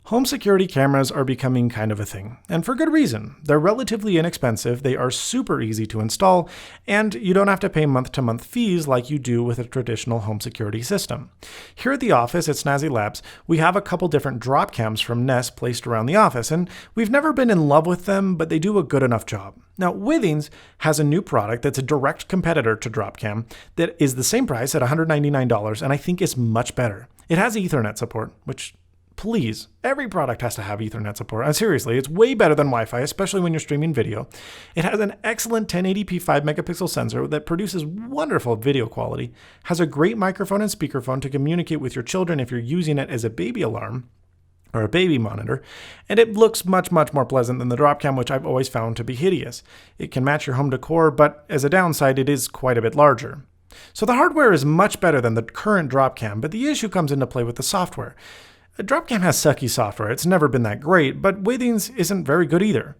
Home security cameras are becoming kind of a thing, and for good reason. They're relatively inexpensive, they are super easy to install, and you don't have to pay month-to-month fees like you do with a traditional home security system. Here at the office at Snazzy Labs, we have a couple different Dropcams from Nest placed around the office, and we've never been in love with them, but they do a good enough job. Now, Withings has a new product that's a direct competitor to Dropcam that is the same price at $199, and I think is much better. It has Ethernet support, which please, every product has to have Ethernet support. And seriously, it's way better than Wi-Fi, especially when you're streaming video. It has an excellent 1080p 5-megapixel sensor that produces wonderful video quality, has a great microphone and speakerphone to communicate with your children if you're using it as a baby alarm or a baby monitor, and it looks much more pleasant than the Dropcam, which I've always found to be hideous. It can match your home decor, but as a downside, it is quite a bit larger. So the hardware is much better than the current Dropcam, but the issue comes into play with the software. Dropcam has sucky software. It's never been that great, but Withings isn't very good either.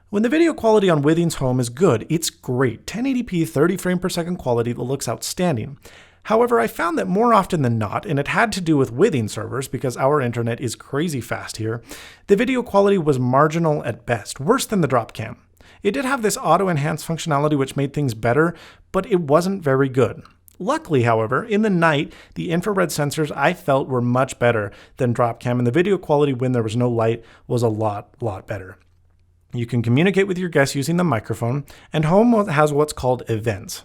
When the video quality on Withings Home is good, it's great. 1080p 30 frame per second quality that looks outstanding. However, I found that more often than not, and it had to do with Withings servers because our internet is crazy fast here, the video quality was marginal at best, worse than the Dropcam. It did have this auto-enhance functionality which made things better, but it wasn't very good. Luckily, however, in the night, the infrared sensors I felt were much better than Dropcam, and the video quality when there was no light was a lot better. You can communicate with your guests using the microphone, and Home has what's called events.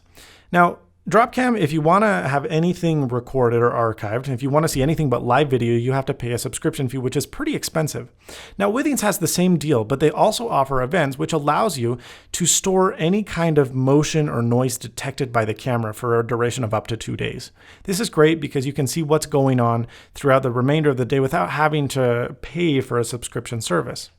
Now, Dropcam, if you want to have anything recorded or archived, if you want to see anything but live video, you have to pay a subscription fee, which is pretty expensive. Now, Withings has the same deal, but they also offer events, which allows you to store any kind of motion or noise detected by the camera for a duration of up to 2 days. This is great because you can see what's going on throughout the remainder of the day without having to pay for a subscription service.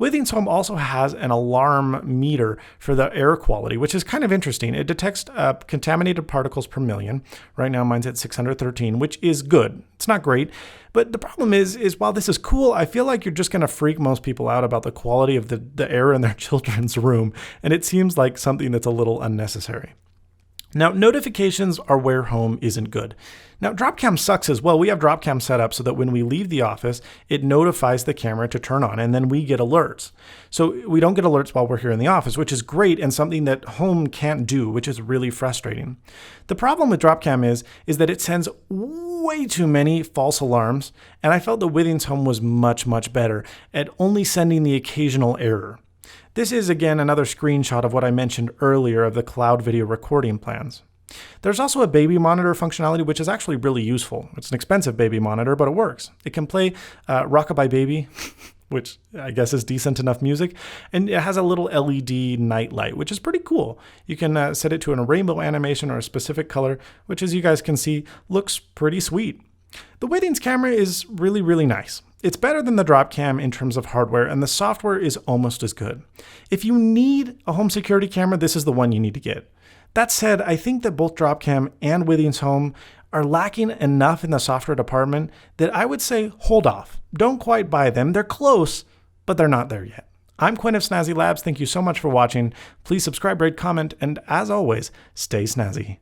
Withings Home also has an alarm meter for the air quality, which is kind of interesting. It detects contaminated particles per million. Right now mine's at 613, which is good. It's not great, but the problem is while this is cool, I feel like you're just going to freak most people out about the quality of the air in their children's room, and it seems like something that's a little unnecessary. Now, notifications are where Home isn't good. Now, Dropcam sucks as well. We have Dropcam set up so that when we leave the office, it notifies the camera to turn on, and then we get alerts. So we don't get alerts while we're here in the office, which is great and something that Home can't do, which is really frustrating. The problem with Dropcam is that it sends way too many false alarms, and I felt the Withings Home was much better at only sending the occasional error. This is, again, another screenshot of what I mentioned earlier of the cloud video recording plans. There's also a baby monitor functionality, which is actually really useful. It's an expensive baby monitor, but it works. It can play Rockabye Baby, which I guess is decent enough music, and it has a little LED night light, which is pretty cool. You can set it to a rainbow animation or a specific color, which, as you guys can see, looks pretty sweet. The Withings camera is really nice. It's better than the Dropcam in terms of hardware, and the software is almost as good. If you need a home security camera, this is the one you need to get. That said, I think that both Dropcam and Withings Home are lacking enough in the software department that I would say hold off. Don't quite buy them. They're close, but they're not there yet. I'm Quinn of Snazzy Labs. Thank you so much for watching. Please subscribe, rate, comment, and as always, stay snazzy.